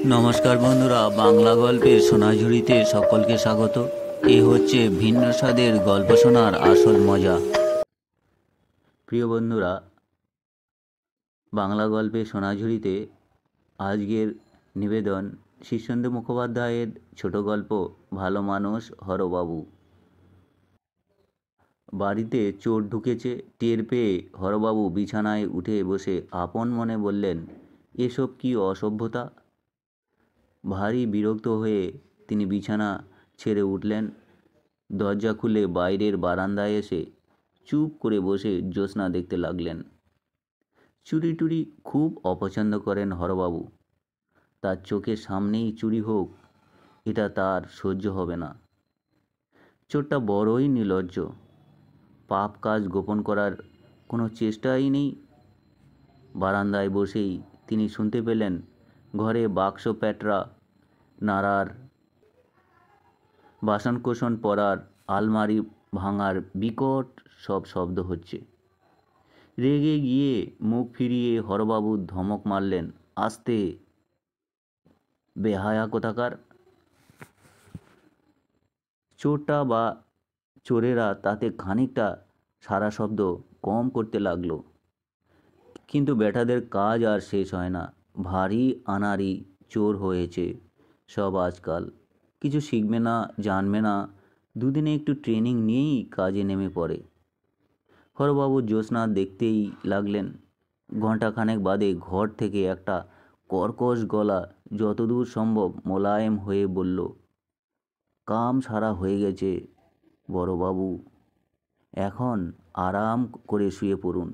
নমস্কার বন্ধুরা, বাংলা গল্পের সোনাঝুরিতে সকলকে স্বাগত। এ হচ্ছে ভিন্ন স্বাদের গল্প শোনার আসল মজা। প্রিয় বন্ধুরা, বাংলা গল্পের সোনাঝুরিতে আজকের নিবেদন শীর্ষেন্দু মুখোপাধ্যায়ের ছোট গল্প ভালো মানুষ হরবাবু। বাড়িতে চোর ঢুকেছে টের পেয়ে হরবাবু বিছানায় উঠে বসে আপন মনে বললেন, এসব কি অসভ্যতা। ভারী বিরক্ত হয়ে তিনি বিছানা ছেড়ে উঠলেন। দরজা খুলে বাইরের বারান্দায় এসে চুপ করে বসে জ্যোৎস্না দেখতে লাগলেন। চুরি টুরি খুব অপছন্দ করেন হরবাবু। তার চোখের সামনেই চুরি হোক, এটা তার সহ্য হবে না। চোরটা বড়ই নির্লজ্জ, পাপ কাজ গোপন করার কোনো চেষ্টাই নেই। বারান্দায় বসেই তিনি শুনতে পেলেন ঘরে বাক্স প্যাটরা নাড়ার, বাসনকোসন পড়ার, আলমারি ভাঙার বিকট সব শব্দ হচ্ছে। রেগে গিয়ে মুখ ফিরিয়ে হরবাবু ধমক মারলেন, আস্তে, বেহায়া কোথাকার। চোরটা বা চোরেরা তাতে খানিকটা সারা শব্দ কম করতে লাগলো, কিন্তু বেটাদের কাজ আর শেষ হয় না। ভারী আনাড়ি চোর হয়েছে সব আজকাল। কিছু শিখবে না, জানবে না, দুদিনে একটু ট্রেনিং নিয়েই কাজে নেমে পড়ে। হরবাবু জ্যোৎস্না দেখতেই লাগলেন। ঘণ্টাখানেক বাদে ঘর থেকে একটা কর্কশ গলা যতদূর সম্ভব মোলায়েম হয়ে বলল, কাম সারা হয়ে গেছে বড়বাবু, এখন আরাম করে শুয়ে পড়ুন।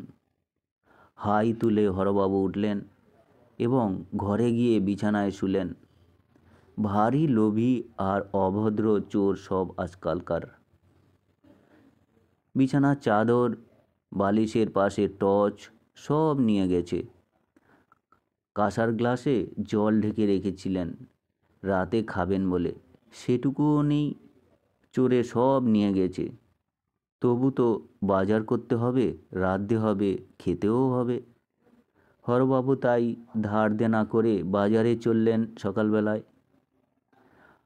হাই তুলে হরবাবু উঠলেন এবং ঘরে গিয়ে বিছানায় শুলেন। ভারী লোভী আর অভদ্র চোর সব আজকালকার। বিছানার চাদর, বালিশের পাশে টর্চ সব নিয়ে গেছে। কাঁসার গ্লাসে জল ঢেকে রেখেছিলেন রাতে খাবেন বলে, সেটুকুও নেই। চোরে সব নিয়ে গেছে। তবু তো বাজার করতে হবে, রাঁধতে হবে, খেতেও হবে। হরবাবু তাই ধার দেনা করে বাজারে চললেন সকালবেলায়।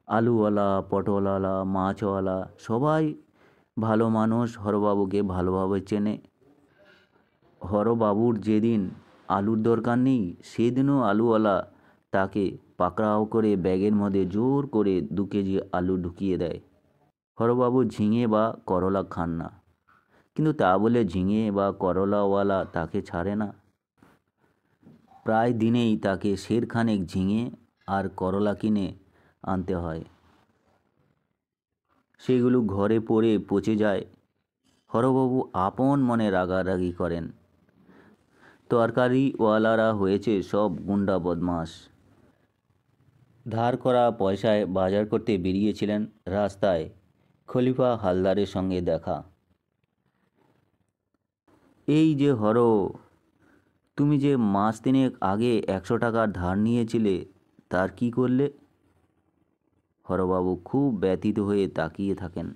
আলুওয়ালা, পটলওয়ালা, মাছওয়ালা সবাই ভালো মানুষ হরবাবুকে ভালোভাবে চেনে। হরবাবুর যেদিন আলুর দরকার নেই, সেদিনও আলুওয়ালা তাকে পাকড়াও করে ব্যাগের মধ্যে জোর করে 2 কেজি আলু ঢুকিয়ে দেয়। হরবাবু ঝিঙে বা করলা খান না, কিন্তু তা বলে ঝিঙে বা করলাওয়ালা তাকে ছাড়ে না। প্রায় দিনেই তাকে সেরখানেক ঝিঙে আর করলা কিনে আনতে হয়। সেগুলো ঘরে পড়ে পচে যায়। হরবাবু আপন মনে রাগারাগি করেন। তরকারিওয়ালারা হয়েছে সব গুন্ডা বদমাস। ধার করা পয়সায় বাজার করতে বেরিয়েছিলেন। রাস্তায় খলিফা হালদারের সঙ্গে দেখা। এই যে হর, তুমি যে মাস তিনেক আগে 100 টাকার ধার নিয়েছিলে, তার কি করলে? হরবাবু খুব ব্যথিত হয়ে তাকিয়ে থাকেন।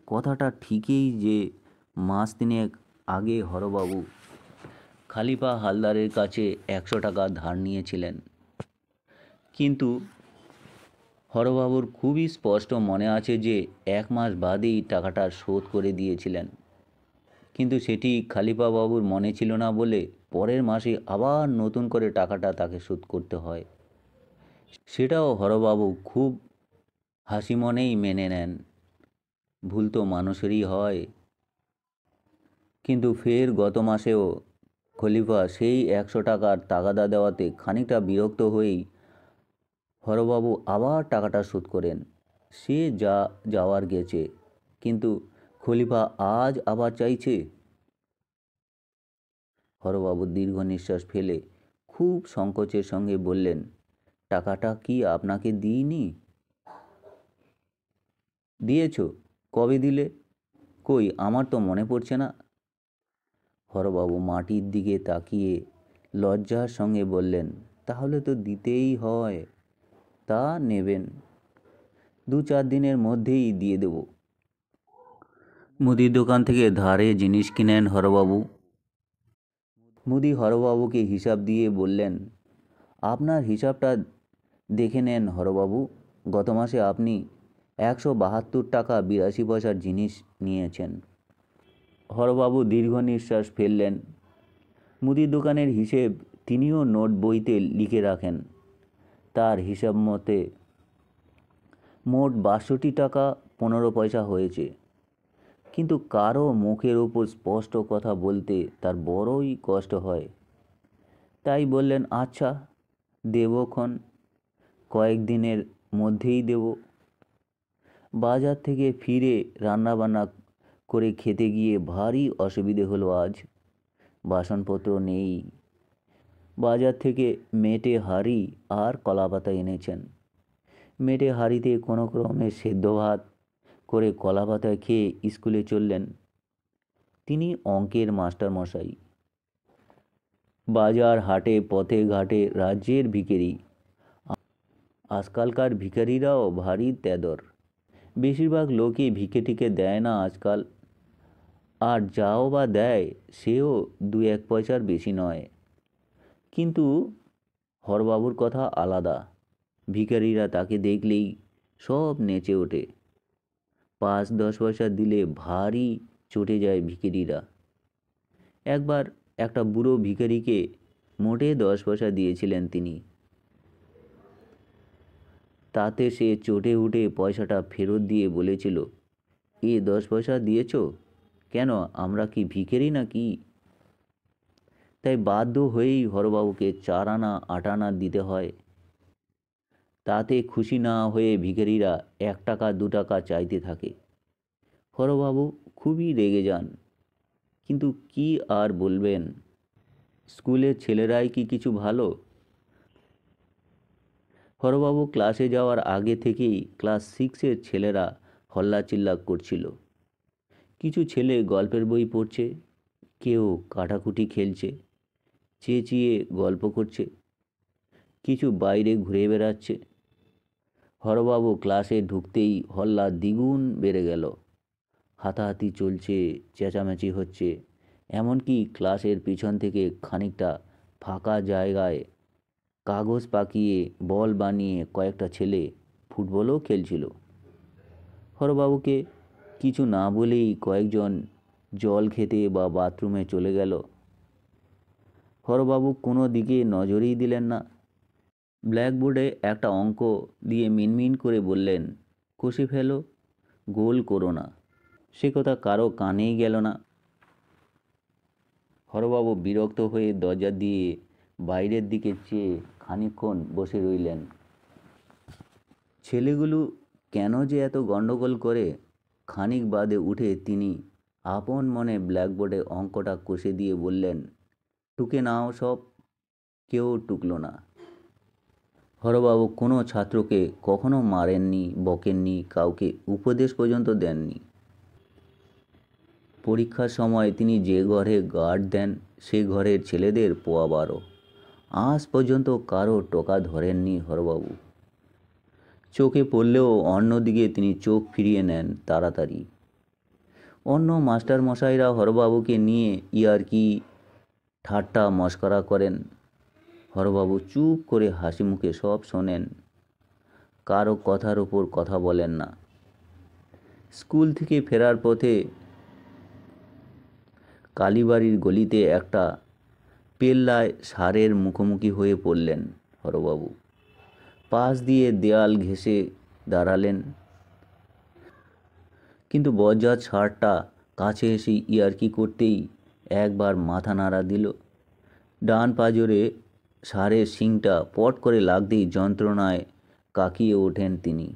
কথাটা ঠিকই যে মাস তিনেক আগে হরবাবু খলিফা হালদারের কাছে 100 টাকা ধার নিয়েছিলেন, কিন্তু হরবাবুর খুবই স্পষ্ট মনে আছে যে 1 মাস বাদেই টাকাটা শোধ করে দিয়েছিলেন। কিন্তু সেটি খলিফা বাবুর মনে ছিল না বলে পরের মাসে আবার নতুন করে টাকাটা তাকে শোধ করতে হয়। সেটাও হরবাবু খুব হাসি মনেই মেনে নেন। ভুল তো মানুষেরই হয়। কিন্তু ফের গত মাসেও খলিফা সেই 100 টাকার তাগাদা দেওয়াতে খানিকটা বিরক্ত হয়েই হরবাবু আবার টাকাটা শোধ করেন। সে যা যাওয়ার গেছে, কিন্তু খলিফা আজ আবার চাইছে। হরবাবু দীর্ঘ নিঃশ্বাস ফেলে খুব সংকোচের সঙ্গে বললেন, টাকাটা কি আপনাকে দিইনি? দিয়েছ? কবে দিলে? কই, আমার তো মনে পড়ছে না। হরবাবু মাটির দিকে তাকিয়ে লজ্জার সঙ্গে বললেন, তাহলে তো দিতেই হয়। তা নেবেন, 2-4 দিনের মধ্যেই দিয়ে দেব। মুদির দোকান থেকে ধারে জিনিস কিনেন হরবাবু। মুদি হরবাবুকে হিসাব দিয়ে বললেন, আপনার হিসাবটা দেখে নেন হরবাবু, গত মাসে আপনি 172 টাকা 82 পয়সার জিনিস নিয়েছেন। হরবাবু দীর্ঘ নিঃশ্বাস ফেললেন। মুদির দোকানের হিসেব তিনিও নোট বইতে লিখে রাখেন। তার হিসাব মতে মোট 62 টাকা 15 পয়সা হয়েছে। কিন্তু কারো মুখের ওপর স্পষ্ট কথা বলতে তার বড়ই কষ্ট হয়। তাই বললেন, আচ্ছা দেবক্ষণ, কয়েকদিনের মধ্যেই দেব। বাজার থেকে ফিরে রান্নাবান্না করে খেতে গিয়ে ভারী অসুবিধে হলো আজ। বাসনপত্র নেই। বাজার থেকে মেটে হাঁড়ি আর কলাপাতা এনেছেন। মেটে হাঁড়িতে কোনো ক্রমে সেদ্ধ ভাত করে কলাপাতায় খেয়ে স্কুলে চললেন। তিনি অঙ্কের মাস্টারমশাই। বাজার হাটে পথে ঘাটে রাজ্যের ভিখারি। আজকালকার ভিখারিরাও ভারী তেদর। বেশিরভাগ লোকই ভিখে টিকে দেয় না আজকাল, আর যাও বা দেয় সেও 2-1 পয়সার বেশি নয়। কিন্তু হরবাবুর কথা আলাদা। ভিখারিরা তাকে দেখলেই সব নেচে ওঠে। 5-10 পয়সা দিলে ভারী চটে যায় ভিখারিরা। একবার একটা বুড়ো ভিখারিকে মোটে 10 পয়সা দিয়েছিলেন তিনি। তাতে সে চটে উঠে পয়সাটা ফেরত দিয়ে বলেছিল, এ 10 পয়সা দিয়েছ কেন, আমরা কি ভিখারি নাকি? তাই বাধ্য হয়েই হরবাবুকে 4 আনা 8 আনা দিতে হয়। তাতে খুশি না হয়ে ভিখারিরা 1 টাকা 2 টাকা চাইতে থাকে। হরবাবু খুবই রেগে যান, কিন্তু কি আর বলবেন, স্কুলের ছেলেরাই কি কিছু ভালো? হরবাবু ক্লাসে যাওয়ার আগে থেকেই ক্লাস 6-এর ছেলেরা হল্লাচিল্লা করছিল। কিছু ছেলে গল্পের বই পড়ছে, কেউ কাটাকুটি খেলছে, চেঁচিয়ে গল্প করছে, কিছু বাইরে ঘুরে বেড়াচ্ছে। হরবাবু ক্লাসে ঢুকতেই হল্লা দ্বিগুণ বেড়ে গেল। হাতাহাতি চলছে, চেঁচামেচি হচ্ছে। এমনকি ক্লাসের পিছন থেকে খানিকটা ফাঁকা জায়গায় কাগজ পাকিয়ে বল বানিয়ে কয়েকটা ছেলে ফুটবলও খেলছিল। হরবাবুকে কিছু না বলেই কয়েকজন জল খেতে বা বাথরুমে চলে গেল। হরবাবু কোনো দিকে নজরই দিলেন না। ব্ল্যাকবোর্ডে একটা অঙ্ক দিয়ে মিনমিন করে বললেন, কষে ফেলো, গোল করো না। সে কথা কারো কানেই গেল না। হরবাবু বিরক্ত হয়ে দরজা দিয়ে বাইরের দিকে চেয়ে খানিকক্ষণ বসে রইলেন। ছেলেগুলো কেন যে এত গণ্ডগোল করে, খানিক বাদে উঠে তিনি আপন মনে ব্ল্যাকবোর্ডে অঙ্কটা কষে দিয়ে বললেন, টুকে নাও সব। কেউ টুকল না। হরবাবু কোনো ছাত্রকে কখনো মারেননি, বকেননি, কাউকে উপদেশ পর্যন্ত দেননি। পরীক্ষার সময় তিনি যে ঘরে গার্ড দেন সে ঘরের ছেলেদের পোয়া 12। আজ পর্যন্ত কারো টোকা ধরেননি হরবাবু। চোখে পড়লেও অন্যদিকে তিনি চোখ ফিরিয়ে নেন তাড়াতাড়ি। অন্য মাস্টারমশাইরা হরবাবুকে নিয়ে ইয়ার্কি ঠাট্টা মশকরা করেন। হরবাবু চুপ করে হাসি মুখে সব শোনেন, কারো কথার ওপর কথা বলেন না। স্কুল থেকে ফেরার পথে কালীবাড়ির গলিতে একটা পেল্লায় সারের মুখোমুখি হয়ে পড়লেন হরবাবু। পাশ দিয়ে দেয়াল ঘেঁষে দাঁড়ালেন, কিন্তু বজ্জাত ষাঁড়টা কাছে এসে ইয়ার্কি করতেই একবার মাথা নাড়া দিল। ডান পাঁজরে ষাঁড়ের শিংটা পট করে লাগতেই যন্ত্রণায় কাকিয়ে ওঠেন তিনি,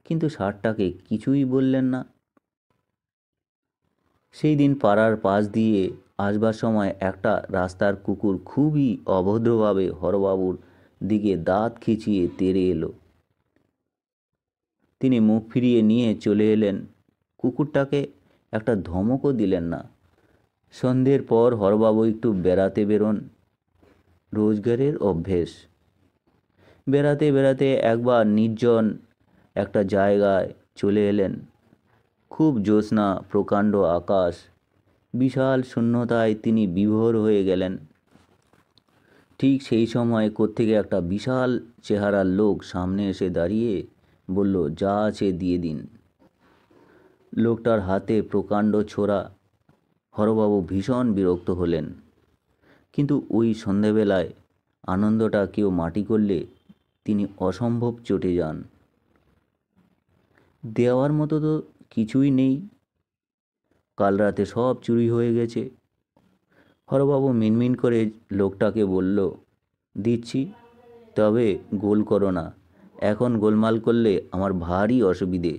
কিন্তু ষাঁড়টাকে কিছুই বললেন না। সেই দিন পাড়ার পাশ দিয়ে আসবার সময় একটা রাস্তার কুকুর খুবই অভদ্রভাবে হরবাবুর দিকে দাঁত খিচিয়ে তেড়ে এলো। তিনি মুখ ফিরিয়ে নিয়ে চলে এলেন। কুকুরটাকে একটা ধমকও দিলেন না। সন্ধ্যের পর হরবাবু একটু বেড়াতে বেরোন, রোজগারের অভ্যেস। বেড়াতে বেড়াতে একবার নির্জন একটা জায়গায় চলে এলেন। খুব জ্যোৎস্না, প্রকাণ্ড আকাশ, বিশাল শূন্যতায় তিনি বিভোর হয়ে গেলেন। ঠিক সেই সময় কোত্থেকে একটা বিশাল চেহারার লোক সামনে এসে দাঁড়িয়ে বলল, যা আছে দিয়ে দিন। লোকটার হাতে প্রকাণ্ড ছোরা। হরবাবু ভীষণ বিরক্ত হলেন, কিন্তু ওই সন্ধেবেলায় আনন্দটা কেউ মাটি করলে তিনি অসম্ভব চটে যান। দেওয়ার মতো তো কিছুই নেই, কাল রাতে সব চুরি হয়ে গেছে। হরবাবু মিনমিন করে লোকটাকে বলল, দিচ্ছি, তবে গোল করো না, এখন গোলমাল করলে আমার ভারী অসুবিধে।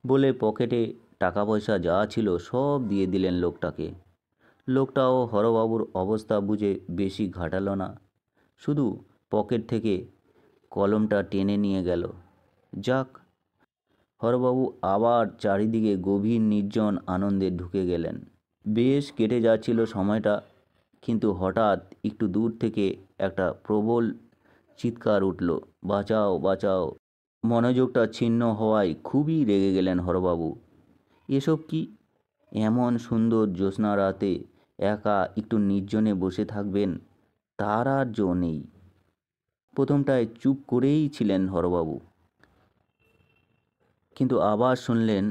বলে পকেটে টাকা পয়সা যা ছিল সব দিয়ে দিলেন লোকটাকে। লোকটাও হরবাবুর অবস্থা বুঝে বেশি ঘাটালো না, শুধু পকেট থেকে কলমটা টেনে নিয়ে গেল। যাক, হরবাবু আবার চারিদিকে গভীর নির্জন আনন্দে ঢুকে গেলেন। বেশ কেটে যাচ্ছিল সময়টা, কিন্তু হঠাৎ একটু দূর থেকে একটা প্রবল চিৎকার উঠল, বাঁচাও বাঁচাও। মনোযোগটা ছিন্ন হওয়ায় খুবই রেগে গেলেন হরবাবু। এসব কি? এমন সুন্দর জ্যোৎস্না রাতে একা একটু নির্জনে বসে থাকবেন, তার আর জো নেই। প্রথমটায় চুপ করেই ছিলেন হরবাবু, কিন্তু আবার শুনলেন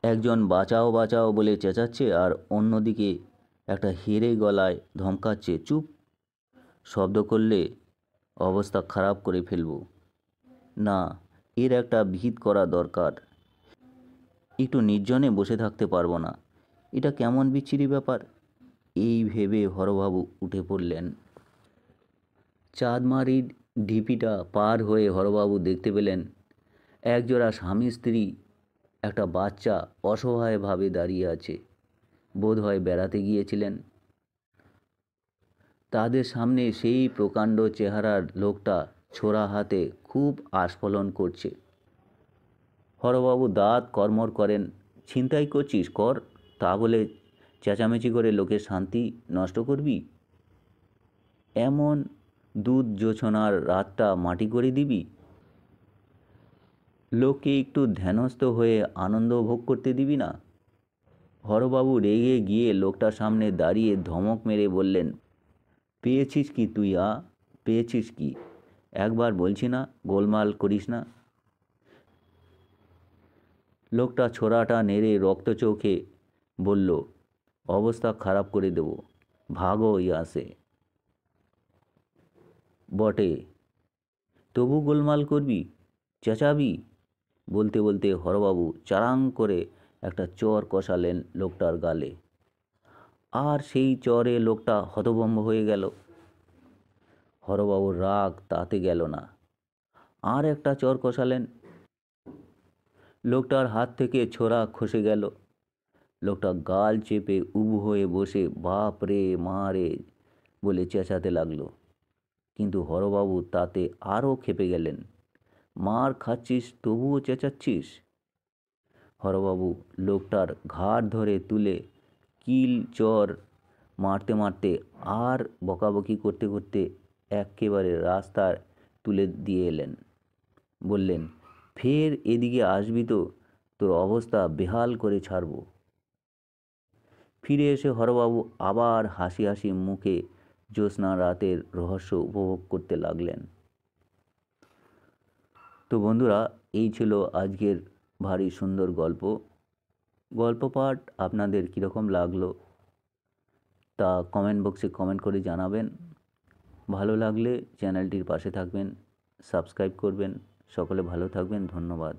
একজন বাঁচাও বাঁচাও বলে চেঁচাচ্ছে, আর অন্যদিকে একটা হেরে গলায় ধমকাচ্ছে, চুপ, শব্দ করলে অবস্থা খারাপ করে ফেলব। না, এর একটা ভিত করা দরকার। একটু নির্জনে বসে থাকতে পারবো না, এটা কেমন বিচ্ছিরি ব্যাপার। এই ভেবে হরবাবু উঠে পড়লেন। চাঁদমারির ঢিপিটা পার হয়ে হরবাবু দেখতে পেলেন একজোড়া স্বামী স্ত্রী একটা বাচ্চা অসহায়ভাবে দাঁড়িয়ে আছে। বোধহয় বেড়াতে গিয়েছিলেন। তাদের সামনে সেই প্রকাণ্ড চেহারার লোকটা ছোড়া হাতে খুব আস্ফালন করছে। হরবাবু দাঁত কড়মড় করেন। ছিনতাই করছিস কর, তা বলে চেঁচামেচি করে লোকের শান্তি নষ্ট করবি? এমন দুধ জোছনার রাতটা মাটি করে দিবি? লোককে একটু ধ্যানস্থ হয়ে আনন্দ ভোগ করতে দিবি না? হরবাবু রেগে গিয়ে লোকটার সামনে দাঁড়িয়ে ধমক মেরে বললেন, পেয়েছিস কি তুই? পেয়েছিস কি? একবার বলছি না, গোলমাল করিস না। লোকটা ছোরাটা নেড়ে রক্ত চোখে বলল, অবস্থা খারাপ করে দেব, ভাগো ইয়াসে। বটে, তবু গোলমাল করবি, চেঁচাবি? বলতে বলতে হরবাবু চারাং করে একটা চর কষালেন লোকটার গালে, আর সেই চরে লোকটা হতভম্ব হয়ে গেল। হরবাবুর রাগ তাতে গেল না, আর একটা চর কষালেন। লোকটার হাত থেকে ছোরা খসে গেল। লোকটা গাল চেপে উবু হয়ে বসে বাপ রে মা রে বলে চেঁচাতে লাগলো। কিন্তু হরবাবু তাতে আরও ক্ষেপে গেলেন। মার খাচ্ছিস তবুও চেঁচাচ্ছিস? হরবাবু লোকটার ঘাড় ধরে তুলে কিল চর মারতে মারতে আর বকাবকি করতে করতে একেবারে রাস্তায় তুলে দিয়ে এলেন। বললেন, ফের এদিকে আসবি তো তোর অবস্থা বেহাল করে ছাড়ব। ফিরে এসে হরবাবু আবার হাসি হাসি মুখে জ্যোৎস্না রাতের রহস্য উপভোগ করতে লাগলেন। তো বন্ধুরা, এই ছিল আজকের ভারী সুন্দর গল্প পাঠ। আপনাদের কীরকম লাগলো তা কমেন্ট বক্সে কমেন্ট করে জানাবেন। ভালো লাগলে চ্যানেলটির পাশে থাকবেন, সাবস্ক্রাইব করবেন। সকলে ভালো থাকবেন, ধন্যবাদ।